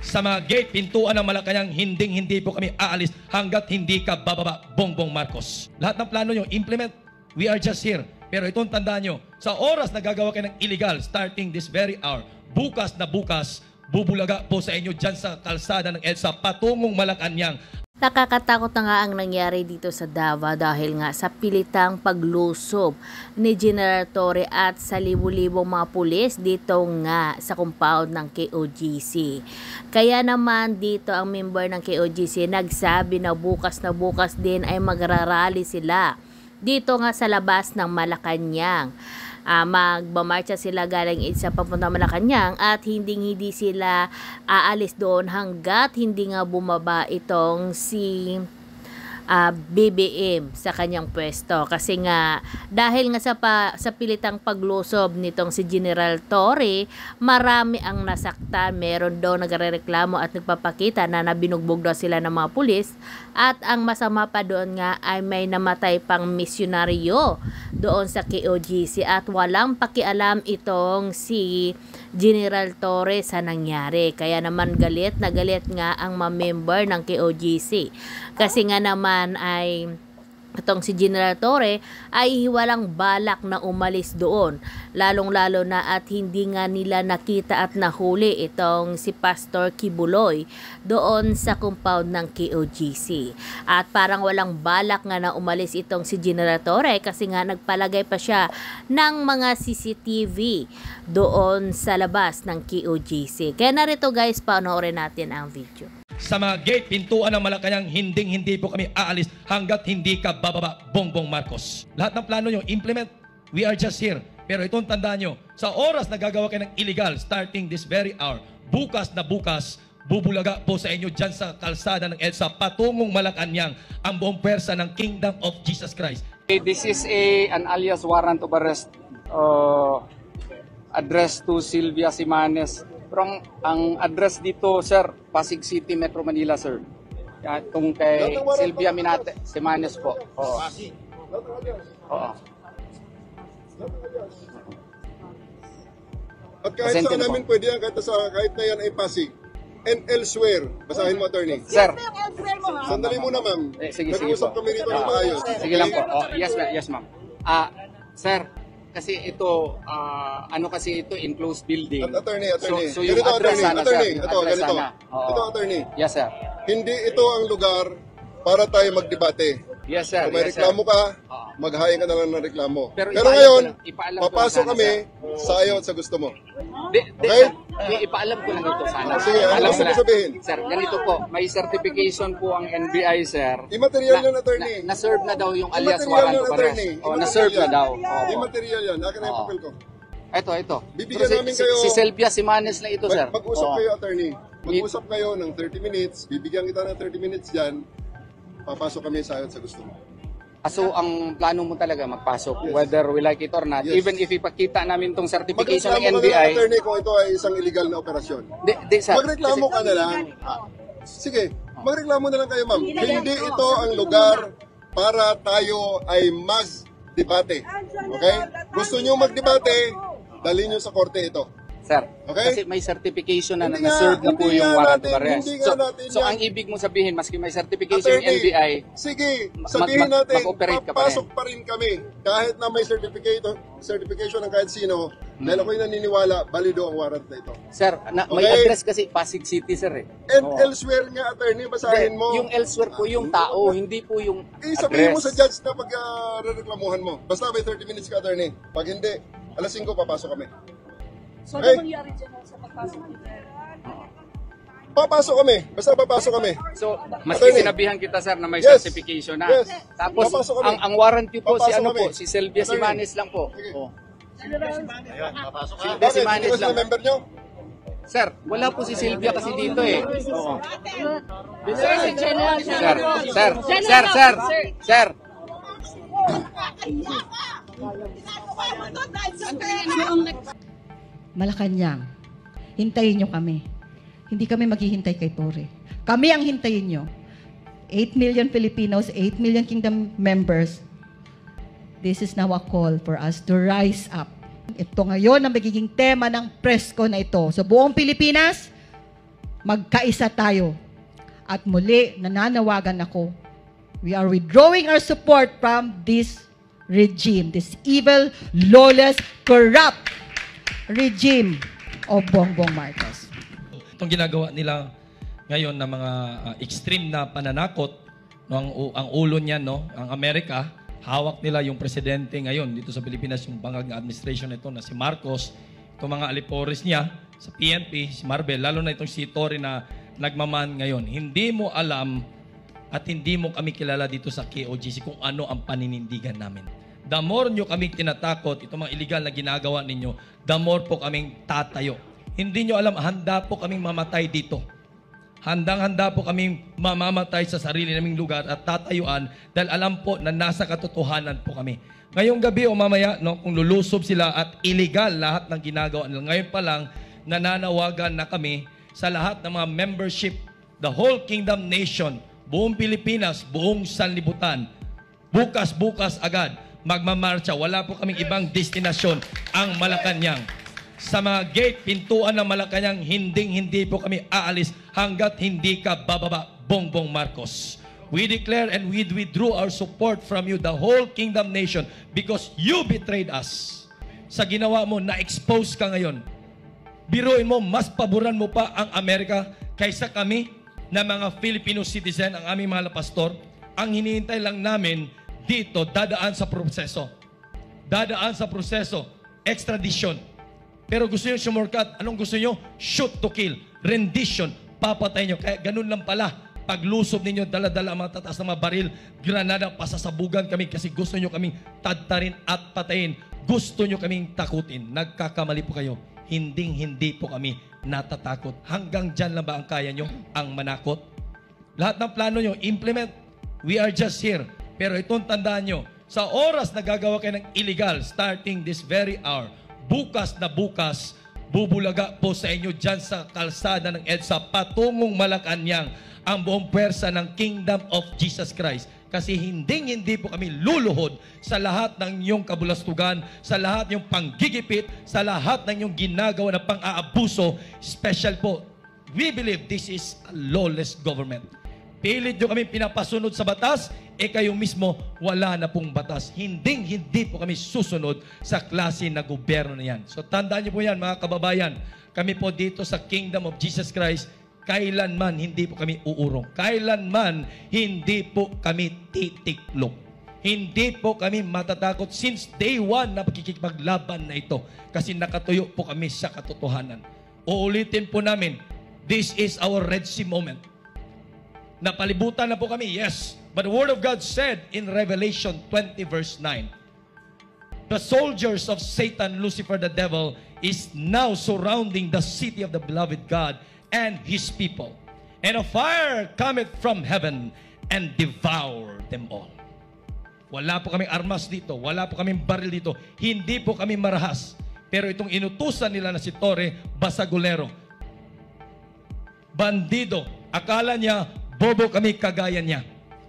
Sa mga gate, pintuan ng Malacanang, hindi po kami aalis hanggat hindi ka bababa, Bongbong Marcos. Lahat ng plano nyo, implement. We are just here. Pero itong tandaan nyo, sa oras na gagawa kayo ng illegal, starting this very hour, bukas na bukas, bubulaga po sa inyo dyan sa kalsada ng EDSA patungong Malacanang. Nakakatakot na nga ang nangyari dito sa Davao dahil nga sa pilitang paglusob ni General Torre at sa libu-libong mga pulis dito nga sa compound ng KOGC. Kaya naman dito ang member ng KOGC nagsabi na bukas din ay magrarally sila dito nga sa labas ng Malacanang. Magmamarcha sila galing sa papuntang Malacanang at hindi sila aalis doon hanggat hindi nga bumaba itong si BBM sa kanyang pwesto. Kasi nga dahil nga sa pilitang paglusob nitong si General Torre, marami ang nasaktan. Meron daw nagrereklamo at nagpapakita na nabinugbog daw sila ng mga pulis, at ang masama pa doon nga ay may namatay pang misyonaryo doon sa KOGC at walang pakialam itong si General Torre sa nangyari. Kaya naman galit na galit nga ang mga member ng KOGC. Kasi nga naman ay itong si General Torre ay walang balak na umalis doon. Lalong-lalo na at hindi nga nila nakita at nahuli itong si Pastor Kibuloy doon sa compound ng KOGC. At parang walang balak nga na umalis itong si General Torre kasi nga nagpalagay pa siya ng mga CCTV doon sa labas ng KOGC. Kaya narito guys, panoorin natin ang video. Sa mga gate, pintuan ng Malacanang, hindi po kami aalis hanggat hindi ka bababa, Bongbong Marcos. Lahat ng plano nyo, implement. We are just here. Pero itong tandaan nyo, sa oras na gagawa kayo ng illegal, starting this very hour, bukas na bukas, bubulaga po sa inyo dyan sa kalsada ng EDSA patungong Malacanang ang buong pwersa ng Kingdom of Jesus Christ. This is an alias warrant of arrest addressed to Sylvia Simanes. Pero ang address dito, sir, Pasig City, Metro Manila, sir. Itong kay Sylvia Simanes po. Oo. Oo. At kahit saan namin pwede yan, kahit na yan ay Pasig. And elsewhere, basahin mo, attorney. Sir. Sandali muna, ma'am. Sige Nag-uusap po. kami rito ng maayos. Sige lang po. Yes, ma'am. Sir, kasi ito, ano kasi ito, enclosed building. At attorney. So yung Ganito, address sana, sir. Ito, ganito. Ito, attorney. Yes, sir. Hindi ito ang lugar para tayo magdebate. Yes, sir. Kung may Yes, sir. reklamo ka, maghahain ka na lang ng reklamo. Pero ngayon, ipaalam ko papasok sana, kami sa ayaw at sa gusto mo. Okay? Ipaalam ko lang ito sana. Sige, ano gusto mo sabihin? Sir, ganito po, may certification po ang NBI, sir. Immaterial yan, attorney. Na-serve na daw yung alias Immaterial warrant yan, of attorney. arrest. Na-serve na daw. Immaterial yan. Akin na yung papel ko. Ito. Bibigyan Pero namin kayo- Si Sylvia Simanes na ito, sir. Mag-usap kayo, attorney. Mag-usap kayo ng 30 minutes. Bibigyan kita ng 30 minutes dyan. Papasok kami sa ayaw at sa gusto mo. So, ang plano mo talaga magpasok, whether we like it or not, Yes. even if ipakita namin itong certification ng Magreklamo ka na lang, NBI. attorney, kung ito ay isang illegal na operasyon. Sir. Magreklamo ka na lang. Sige, magreklamo na lang kayo, ma'am. Hindi ito ang lugar para tayo ay mag-debate. Okay? Gusto nyo mag-debate, dalhin nyo sa korte ito. Sir, Okay? kasi may certification na Hindi na-serve na po hindi yung nga warrant of natin- arrest. hindi nga natin So yan. ang ibig mo sabihin, maski may certification yung Attorney, NBI, sige, sabihin natin, mag-operate ka pa rin. papasok pa rin kami. Kahit na may certification ng kahit sino, dahil ako'y naniniwala, balido ang warrant na ito. sir, may Okay. address kasi Pasig City, sir eh. And elsewhere nga, attorney, basahin mo. Yung elsewhere po yung tao, hindi po yung Sabihin mo sa address. judge na pag-reklamuhan mo. Basta may 30 minutes ka, attorney. Pag hindi, alas 5 papasok kami. So, Okay. ano mangyari dyan sa pagpasok nito? Papasok kami. Basta papasok kami. So, maski Attorney. sinabihan kita, sir, na may Yes. certification na. Yes. Tapos, Papasok kami. ang warranty po, si Papasok ano kami. po, si Sylvia Attorney. Simanes lang po. Sige. Oh. Bakit? Simanes Hindi ba sila lang. member nyo? Sir, wala po si Sylvia kasi dito eh. Oo. Si General, Sir. Malacanang, hintayin nyo kami. Hindi kami maghihintay kay Torre. Kami ang hintayin nyo. 8 million Filipinos, 8 million Kingdom members. This is now a call for us to rise up. Ito ngayon ang magiging tema ng presko na ito. So buong Pilipinas, magkaisa tayo. At muli, nananawagan ako, we are withdrawing our support from this regime, this evil, lawless, corrupt regime of Bongbong Marcos. Itong ginagawa nila ngayon na mga extreme na pananakot, no, ang ulo niyan, no, ang Amerika, hawak nila yung presidente ngayon dito sa Pilipinas, yung bangag na administration nito na si Marcos, itong mga alipores niya sa PNP, si Marvel, lalo na itong si Tory na nagmaman ngayon. Hindi mo alam at hindi mo kami kilala dito sa KOGC kung ano ang paninindigan namin. The more nyo kaming tinatakot, itong mga illegal na ginagawa ninyo, the more po kaming tatayo. Hindi nyo alam, handa po kaming mamatay dito. Handang-handa po kaming mamamatay sa sarili naming lugar at tatayuan dahil alam po na nasa katotohanan po kami. Ngayong gabi o mamaya, no, kung lulusob sila at illegal lahat ng ginagawa nila, ngayon pa lang, nananawagan na kami sa lahat ng mga membership, the whole kingdom nation, buong Pilipinas, buong sanlibutan. Bukas agad, magmamarcha. Wala po kaming ibang destinasyon ang Malacanang. Sa mga gate, pintuan ng Malacanang, hindi po kami aalis hanggat hindi ka bababa, Bongbong Marcos. We declare and we withdrew our support from you, the whole kingdom nation, because you betrayed us. Sa ginawa mo, na-expose ka ngayon. Biruin mo, mas paboran mo pa ang Amerika kaysa kami na mga Filipino citizen, ang aming mga pastor. Ang hinihintay lang namin dito, dadaan sa proseso. Dadaan sa proseso, extradition. Pero gusto nyo sumurkat, anong gusto nyo? Shoot to kill, rendition, papatay nyo. Kaya ganun lang pala, paglusob ninyo, dala-dala ang mga tataas na mga baril, granada, pasasabugan kami kasi gusto nyo kaming tadtarin at patayin. Gusto nyo kaming takutin. Nagkakamali po kayo. Hindi po kami natatakot. Hanggang dyan lang ba ang kaya nyo? Ang manakot? Lahat ng plano nyo, implement. We are just here. Pero itong tandaan nyo, sa oras na gagawa kayo ng illegal, starting this very hour, bukas na bukas, bubulaga po sa inyo dyan sa kalsada ng EDSA patungong Malacanang ang buong pwersa ng Kingdom of Jesus Christ. Kasi hindi po kami luluhod sa lahat ng inyong kabulastugan, sa lahat ng inyong panggigipit, sa lahat ng inyong ginagawa na pang-aabuso. Special po, we believe this is a lawless government. Pilit nyo kami pinapasunod sa batas, kayo mismo wala na pong batas. Hindi po kami susunod sa klase na gobyerno na yan. So tandaan nyo po yan mga kababayan, kami po dito sa Kingdom of Jesus Christ, kailanman hindi po kami uurong. Kailanman hindi po kami titiklop. Hindi po kami matatakot since day one na pagkikipaglaban na ito. Kasi nakatuyo po kami sa katotohanan. Uulitin po namin, this is our Red Sea moment. Napalibutan na po kami, yes. But the Word of God said in Revelation 20 verse 9, the soldiers of Satan, Lucifer the devil, is now surrounding the city of the beloved God and His people. And a fire cometh from heaven and devour them all. Wala po kaming armas dito, wala po kaming baril dito, hindi po kami marahas. Pero itong inutusan nila na si Tory, basagulero, bandido, akala niya, bobo kami kagaya niya.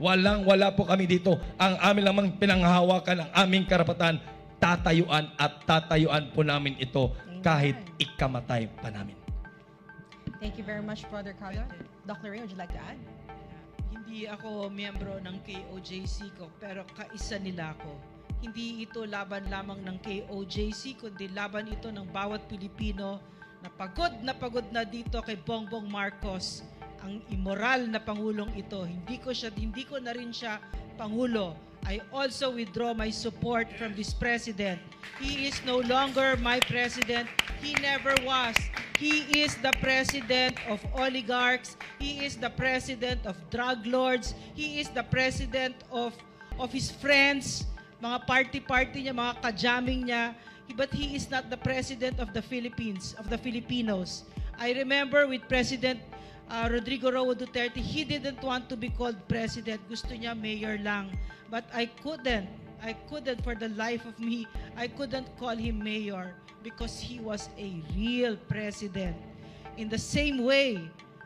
Wala po kami dito. Ang amin lamang pinanghahawakan, ang aming karapatan, tatayuan at tatayuan po namin ito kahit ikamatay pa namin. Thank you very much, Brother Carlo. Dr. Ray, would you like to add? Hindi ako miyembro ng KOJC ko, pero kaisa nila ako. Hindi ito laban lamang ng KOJC, kundi laban ito ng bawat Pilipino na pagod na dito kay Bongbong Marcos, ang immoral na pangulong ito. Hindi ko na rin siya pangulo. I also withdraw my support from this president. He is no longer my president. He never was. He is the president of oligarchs. He is the president of drug lords. He is the president of his friends, mga party niya, mga kajaming niya. But he is not the president of the Philippines, of the Filipinos. I remember with President Rodrigo Roa Duterte, he didn't want to be called president. Gusto niya mayor lang. But I couldn't for the life of me, I couldn't call him mayor because he was a real president. In the same way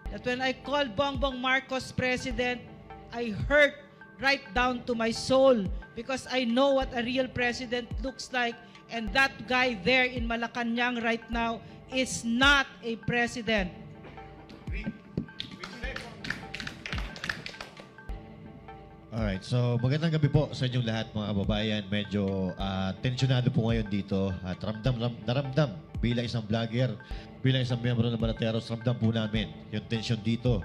that when I called Bongbong Marcos president, I hurt right down to my soul because I know what a real president looks like, and that guy there in Malacanang right now is not a president. Alright, so magandang gabi po sa inyong lahat mga kababayan. Medyo tensyonado po ngayon dito at ramdam bilang isang vlogger, bilang isang miyembro ng Banateros, ramdam po namin yung tensyon dito.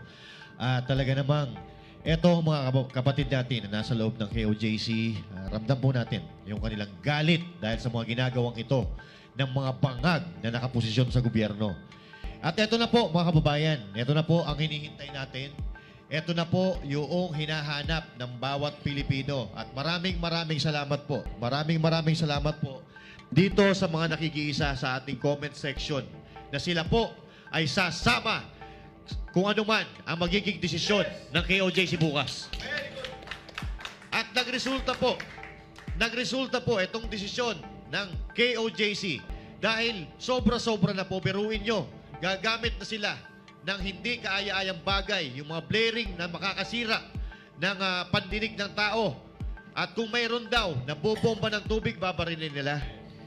Talaga namang eto mga kapatid natin na nasa loob ng KOJC, ramdam po natin yung kanilang galit dahil sa mga ginagawang ito ng mga bangag na nakaposisyon sa gobyerno. At eto na po mga kababayan, eto na po ang hinihintay natin. Ito na po yung hinahanap ng bawat Pilipino. At maraming salamat po. Maraming salamat po dito sa mga nakikiisa sa ating comment section na sila po ay sasama kung ano man ang magiging desisyon ng KOJC bukas. At nagresulta po itong desisyon ng KOJC dahil sobra-sobra na po, biruin nyo, gagamit na sila ng hindi kaaya-ayang bagay, yung mga blaring na makakasira ng pandinig ng tao. At kung mayroon daw na bobomba ng tubig, babarinin nila.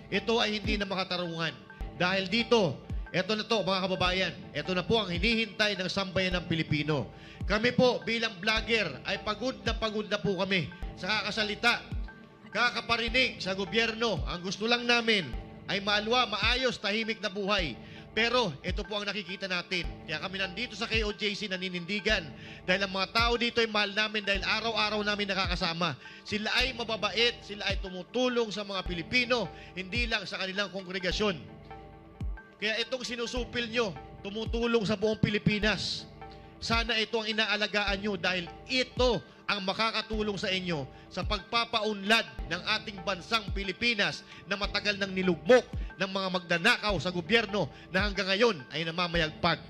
Ito ay hindi na makatarungan. Dahil dito, eto na to mga kababayan, eto na po ang hinihintay ng sambayan ng Pilipino. Kami po bilang vlogger ay pagod na po kami sa kakasalita, kakaparinig sa gobyerno. Ang gusto lang namin ay maalwa, maayos, tahimik na buhay. Pero ito po ang nakikita natin. Kaya kami nandito sa KOJC naninindigan dahil ang mga tao dito ay mahal namin dahil araw-araw namin nakakasama. Sila ay mababait, sila ay tumutulong sa mga Pilipino, hindi lang sa kanilang kongregasyon. Kaya itong sinusupil nyo, tumutulong sa buong Pilipinas. Sana ito ang inaalagaan nyo dahil ito ang makakatulong sa inyo sa pagpapaunlad ng ating bansang Pilipinas na matagal nang nilugmok ng mga magdanakaw sa gobyerno na hanggang ngayon ay namamayagpag.